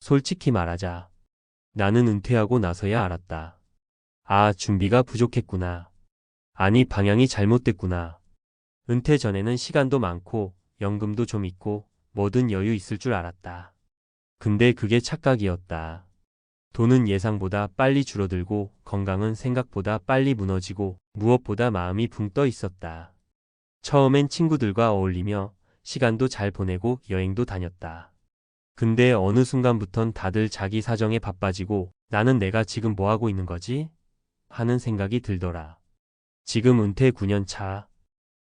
솔직히 말하자. 나는 은퇴하고 나서야 알았다. 아, 준비가 부족했구나. 아니, 방향이 잘못됐구나. 은퇴 전에는 시간도 많고 연금도 좀 있고 뭐든 여유 있을 줄 알았다. 근데 그게 착각이었다. 돈은 예상보다 빨리 줄어들고 건강은 생각보다 빨리 무너지고 무엇보다 마음이 붕 떠 있었다. 처음엔 친구들과 어울리며 시간도 잘 보내고 여행도 다녔다. 근데 어느 순간부턴 다들 자기 사정에 바빠지고 나는 내가 지금 뭐 하고 있는 거지? 하는 생각이 들더라. 지금 은퇴 9년 차.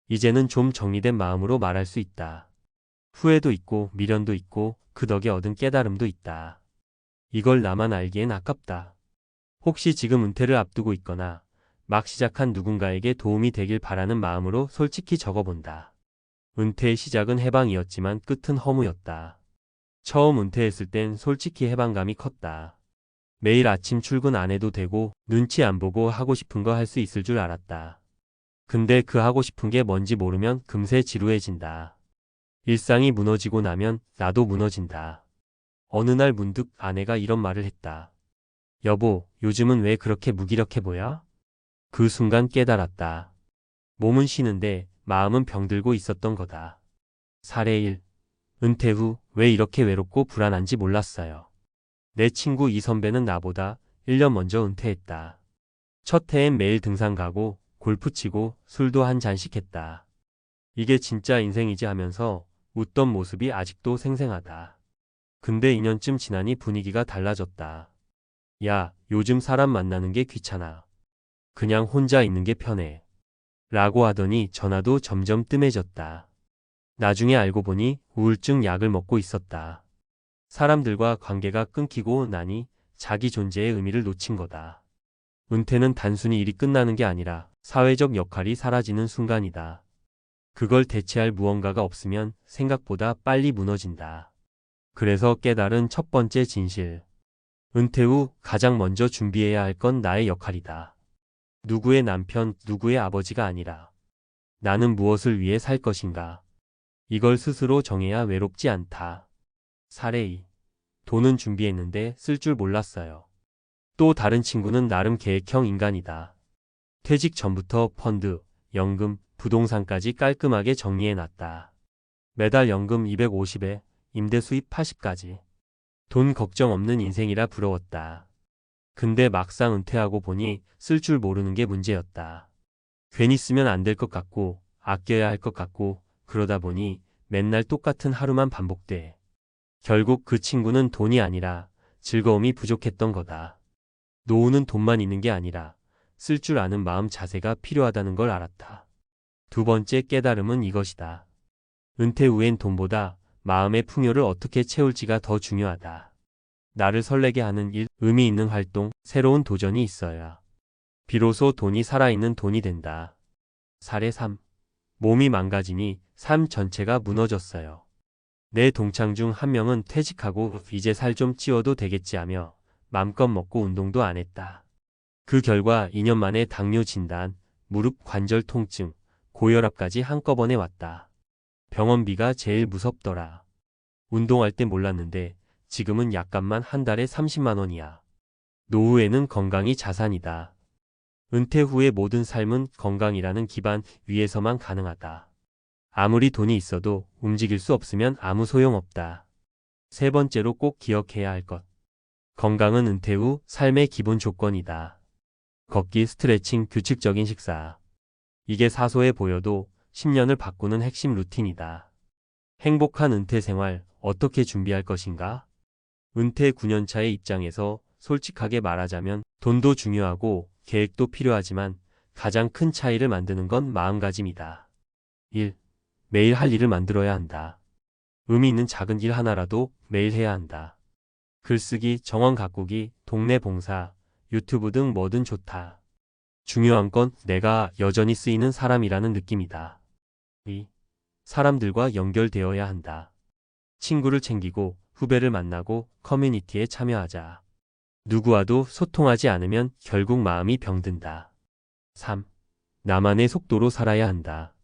이제는 좀 정리된 마음으로 말할 수 있다. 후회도 있고 미련도 있고 그 덕에 얻은 깨달음도 있다. 이걸 나만 알기엔 아깝다. 혹시 지금 은퇴를 앞두고 있거나 막 시작한 누군가에게 도움이 되길 바라는 마음으로 솔직히 적어본다. 은퇴의 시작은 해방이었지만 끝은 허무였다. 처음 은퇴했을 땐 솔직히 해방감이 컸다. 매일 아침 출근 안 해도 되고 눈치 안 보고 하고 싶은 거 할 수 있을 줄 알았다. 근데 그 하고 싶은 게 뭔지 모르면 금세 지루해진다. 일상이 무너지고 나면 나도 무너진다. 어느 날 문득 아내가 이런 말을 했다. 여보, 요즘은 왜 그렇게 무기력해 보여? 그 순간 깨달았다. 몸은 쉬는데 마음은 병들고 있었던 거다. 사례 1. 은퇴 후 왜 이렇게 외롭고 불안한지 몰랐어요. 내 친구 이 선배는 나보다 1년 먼저 은퇴했다. 첫 해엔 매일 등산 가고 골프 치고 술도 한 잔씩 했다. 이게 진짜 인생이지 하면서 웃던 모습이 아직도 생생하다. 근데 2년쯤 지나니 분위기가 달라졌다. 야, 요즘 사람 만나는 게 귀찮아. 그냥 혼자 있는 게 편해. 라고 하더니 전화도 점점 뜸해졌다. 나중에 알고 보니 우울증 약을 먹고 있었다. 사람들과 관계가 끊기고 나니 자기 존재의 의미를 놓친 거다. 은퇴는 단순히 일이 끝나는 게 아니라 사회적 역할이 사라지는 순간이다. 그걸 대체할 무언가가 없으면 생각보다 빨리 무너진다. 그래서 깨달은 첫 번째 진실. 은퇴 후 가장 먼저 준비해야 할 건 나의 역할이다. 누구의 남편, 누구의 아버지가 아니라 나는 무엇을 위해 살 것인가. 이걸 스스로 정해야 외롭지 않다. 사례 2. 돈은 준비했는데 쓸 줄 몰랐어요. 또 다른 친구는 나름 계획형 인간이다. 퇴직 전부터 펀드, 연금, 부동산까지 깔끔하게 정리해놨다. 매달 연금 250에 임대 수입 80까지. 돈 걱정 없는 인생이라 부러웠다. 근데 막상 은퇴하고 보니 쓸 줄 모르는 게 문제였다. 괜히 쓰면 안 될 것 같고 아껴야 할 것 같고 그러다 보니 맨날 똑같은 하루만 반복돼. 결국 그 친구는 돈이 아니라 즐거움이 부족했던 거다. 노후는 돈만 있는 게 아니라 쓸 줄 아는 마음 자세가 필요하다는 걸 알았다. 두 번째 깨달음은 이것이다. 은퇴 후엔 돈보다 마음의 풍요를 어떻게 채울지가 더 중요하다. 나를 설레게 하는 일, 의미 있는 활동, 새로운 도전이 있어야 비로소 돈이 살아있는 돈이 된다. 사례 3. 몸이 망가지니 삶 전체가 무너졌어요. 내 동창 중 한 명은 퇴직하고 이제 살 좀 찌워도 되겠지 하며 맘껏 먹고 운동도 안 했다. 그 결과 2년 만에 당뇨 진단, 무릎 관절 통증, 고혈압까지 한꺼번에 왔다. 병원비가 제일 무섭더라. 운동할 때 몰랐는데 지금은 약값만 한 달에 30만 원이야. 노후에는 건강이 자산이다. 은퇴 후의 모든 삶은 건강이라는 기반 위에서만 가능하다. 아무리 돈이 있어도 움직일 수 없으면 아무 소용없다. 세 번째로 꼭 기억해야 할 것. 건강은 은퇴 후 삶의 기본 조건이다. 걷기, 스트레칭, 규칙적인 식사. 이게 사소해 보여도 10년을 바꾸는 핵심 루틴이다. 행복한 은퇴 생활 어떻게 준비할 것인가? 은퇴 9년 차의 입장에서 솔직하게 말하자면 돈도 중요하고 계획도 필요하지만 가장 큰 차이를 만드는 건 마음가짐이다. 1. 매일 할 일을 만들어야 한다. 의미 있는 작은 일 하나라도 매일 해야 한다. 글쓰기, 정원 가꾸기, 동네 봉사, 유튜브 등 뭐든 좋다. 중요한 건 내가 여전히 쓰이는 사람이라는 느낌이다. 2. 사람들과 연결되어야 한다. 친구를 챙기고 후배를 만나고 커뮤니티에 참여하자. 누구와도 소통하지 않으면 결국 마음이 병든다. 3. 나만의 속도로 살아야 한다.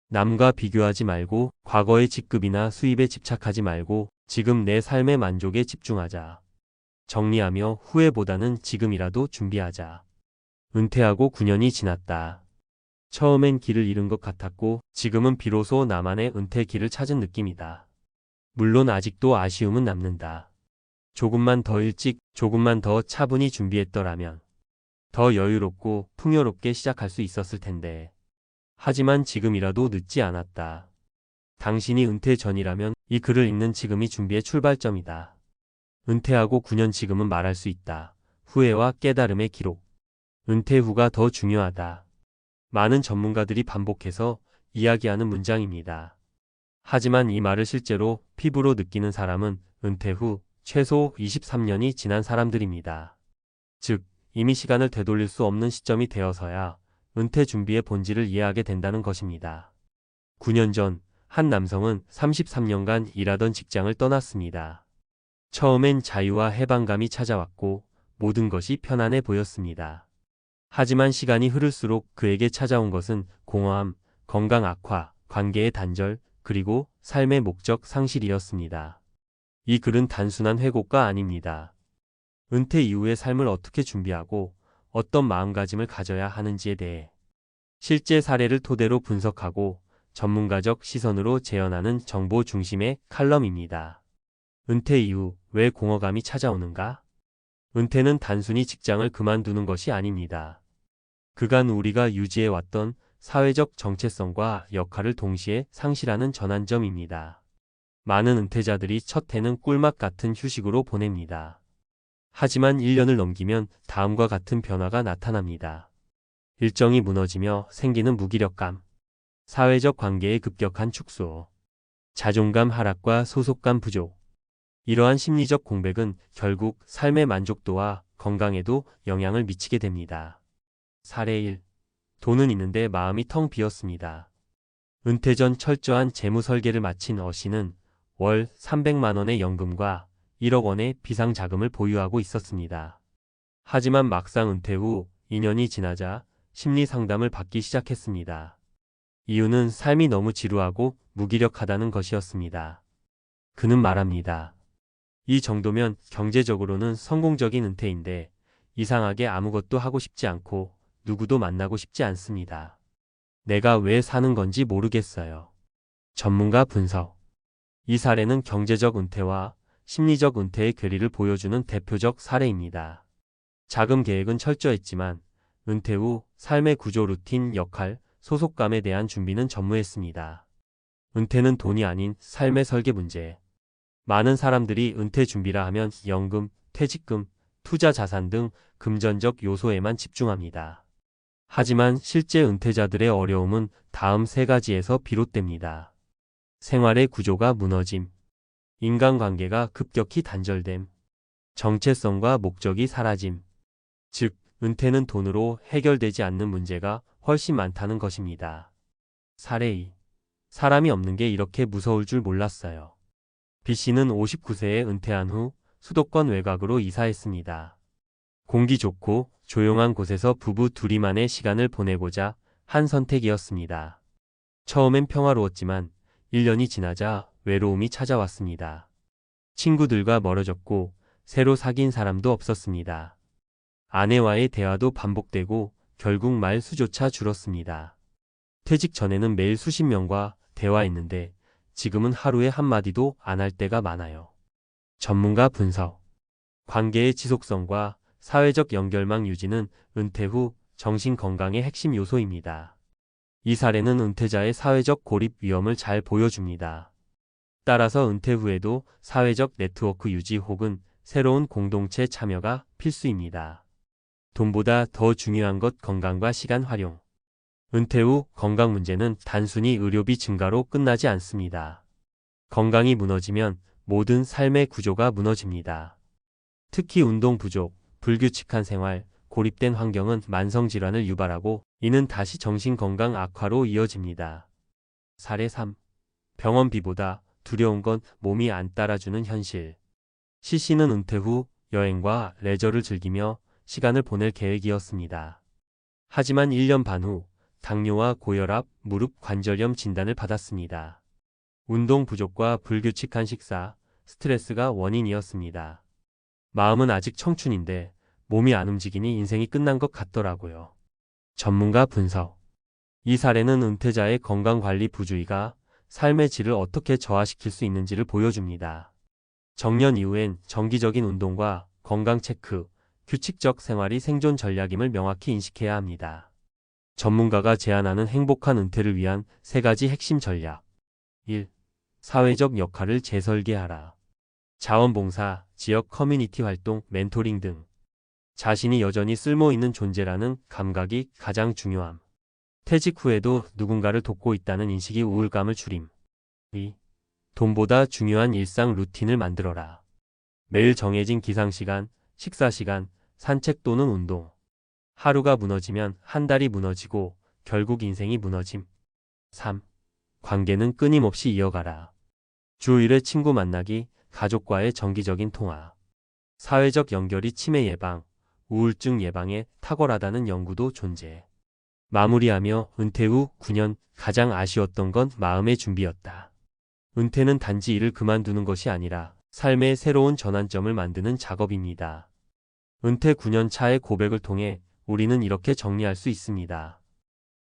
남과 비교하지 말고 과거의 직급이나 수입에 집착하지 말고 지금 내 삶의 만족에 집중하자. 정리하며 후회보다는 지금이라도 준비하자. 은퇴하고 9년이 지났다. 처음엔 길을 잃은 것 같았고 지금은 비로소 나만의 은퇴 길을 찾은 느낌이다. 물론 아직도 아쉬움은 남는다. 조금만 더 일찍, 조금만 더 차분히 준비했더라면 더 여유롭고 풍요롭게 시작할 수 있었을 텐데. 하지만 지금이라도 늦지 않았다. 당신이 은퇴 전이라면 이 글을 읽는 지금이 준비의 출발점이다. 은퇴하고 9년 지금은 말할 수 있다. 후회와 깨달음의 기록. 은퇴 후가 더 중요하다. 많은 전문가들이 반복해서 이야기하는 문장입니다. 하지만 이 말을 실제로 피부로 느끼는 사람은 은퇴 후 최소 23년이 지난 사람들입니다. 즉, 이미 시간을 되돌릴 수 없는 시점이 되어서야 은퇴 준비의 본질을 이해하게 된다는 것입니다. 9년 전, 한 남성은 33년간 일하던 직장을 떠났습니다. 처음엔 자유와 해방감이 찾아왔고 모든 것이 편안해 보였습니다. 하지만 시간이 흐를수록 그에게 찾아온 것은 공허함, 건강 악화, 관계의 단절, 그리고 삶의 목적 상실이었습니다. 이 글은 단순한 회고가 아닙니다. 은퇴 이후의 삶을 어떻게 준비하고 어떤 마음가짐을 가져야 하는지에 대해 실제 사례를 토대로 분석하고 전문가적 시선으로 재현하는 정보 중심의 칼럼입니다. 은퇴 이후 왜 공허감이 찾아오는가? 은퇴는 단순히 직장을 그만두는 것이 아닙니다. 그간 우리가 유지해왔던 사회적 정체성과 역할을 동시에 상실하는 전환점입니다. 많은 은퇴자들이 첫 해는 꿀맛 같은 휴식으로 보냅니다. 하지만 1년을 넘기면 다음과 같은 변화가 나타납니다. 일정이 무너지며 생기는 무기력감, 사회적 관계의 급격한 축소, 자존감 하락과 소속감 부족. 이러한 심리적 공백은 결국 삶의 만족도와 건강에도 영향을 미치게 됩니다. 사례 1. 돈은 있는데 마음이 텅 비었습니다. 은퇴 전 철저한 재무 설계를 마친 어 씨는 월 300만 원의 연금과 1억 원의 비상자금을 보유하고 있었습니다. 하지만 막상 은퇴 후 2년이 지나자 심리 상담을 받기 시작했습니다. 이유는 삶이 너무 지루하고 무기력하다는 것이었습니다. 그는 말합니다. 이 정도면 경제적으로는 성공적인 은퇴인데 이상하게 아무것도 하고 싶지 않고 누구도 만나고 싶지 않습니다. 내가 왜 사는 건지 모르겠어요. 전문가 분석. 이 사례는 경제적 은퇴와 심리적 은퇴의 괴리를 보여주는 대표적 사례입니다. 자금 계획은 철저했지만 은퇴 후 삶의 구조, 루틴, 역할, 소속감에 대한 준비는 전무했습니다. 은퇴는 돈이 아닌 삶의 설계 문제. 많은 사람들이 은퇴 준비라 하면 연금, 퇴직금, 투자 자산 등 금전적 요소에만 집중합니다. 하지만 실제 은퇴자들의 어려움은 다음 세 가지에서 비롯됩니다. 생활의 구조가 무너짐, 인간관계가 급격히 단절됨, 정체성과 목적이 사라짐. 즉, 은퇴는 돈으로 해결되지 않는 문제가 훨씬 많다는 것입니다. 사례 2. 사람이 없는 게 이렇게 무서울 줄 몰랐어요. B씨는 59세에 은퇴한 후 수도권 외곽으로 이사했습니다. 공기 좋고 조용한 곳에서 부부 둘이만의 시간을 보내고자 한 선택이었습니다. 처음엔 평화로웠지만 1년이 지나자 외로움이 찾아왔습니다. 친구들과 멀어졌고 새로 사귄 사람도 없었습니다. 아내와의 대화도 반복되고 결국 말 수조차 줄었습니다. 퇴직 전에는 매일 수십 명과 대화했는데 지금은 하루에 한마디도 안 할 때가 많아요. 전문가 분석. 관계의 지속성과 사회적 연결망 유지는 은퇴 후 정신 건강의 핵심 요소입니다. 이 사례는 은퇴자의 사회적 고립 위험을 잘 보여줍니다. 따라서 은퇴 후에도 사회적 네트워크 유지 혹은 새로운 공동체 참여가 필수입니다. 돈보다 더 중요한 것 건강과 시간 활용. 은퇴 후 건강 문제는 단순히 의료비 증가로 끝나지 않습니다. 건강이 무너지면 모든 삶의 구조가 무너집니다. 특히 운동 부족, 불규칙한 생활, 고립된 환경은 만성질환을 유발하고 이는 다시 정신건강 악화로 이어집니다. 사례 3. 병원비보다 두려운 건 몸이 안 따라주는 현실. C씨는 은퇴 후 여행과 레저를 즐기며 시간을 보낼 계획이었습니다. 하지만 1년 반 후 당뇨와 고혈압, 무릎 관절염 진단을 받았습니다. 운동 부족과 불규칙한 식사, 스트레스가 원인이었습니다. 마음은 아직 청춘인데 몸이 안 움직이니 인생이 끝난 것 같더라고요. 전문가 분석. 이 사례는 은퇴자의 건강관리 부주의가 삶의 질을 어떻게 저하시킬 수 있는지를 보여줍니다. 정년 이후엔 정기적인 운동과 건강 체크, 규칙적 생활이 생존 전략임을 명확히 인식해야 합니다. 전문가가 제안하는 행복한 은퇴를 위한 3가지 핵심 전략. 1. 사회적 역할을 재설계하라. 자원봉사, 지역 커뮤니티 활동, 멘토링 등 자신이 여전히 쓸모있는 존재라는 감각이 가장 중요함. 퇴직 후에도 누군가를 돕고 있다는 인식이 우울감을 줄임. 2. 돈보다 중요한 일상 루틴을 만들어라. 매일 정해진 기상시간, 식사시간, 산책 또는 운동. 하루가 무너지면 한 달이 무너지고 결국 인생이 무너짐. 3. 관계는 끊임없이 이어가라. 주 1회 친구 만나기, 가족과의 정기적인 통화. 사회적 연결이 치매 예방, 우울증 예방에 탁월하다는 연구도 존재. 마무리하며 은퇴 후 9년 가장 아쉬웠던 건 마음의 준비였다. 은퇴는 단지 일을 그만두는 것이 아니라 삶의 새로운 전환점을 만드는 작업입니다. 은퇴 9년 차의 고백을 통해 우리는 이렇게 정리할 수 있습니다.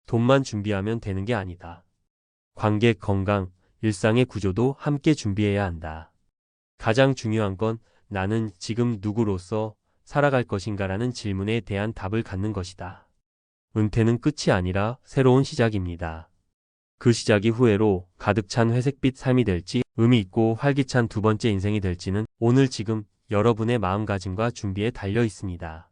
돈만 준비하면 되는 게 아니다. 관계, 건강, 일상의 구조도 함께 준비해야 한다. 가장 중요한 건 나는 지금 누구로서 살아갈 것인가라는 질문에 대한 답을 갖는 것이다. 은퇴는 끝이 아니라 새로운 시작입니다. 그 시작이 후회로 가득 찬 회색빛 삶이 될지 의미 있고 활기찬 두 번째 인생이 될지는 오늘 지금 여러분의 마음가짐과 준비에 달려 있습니다.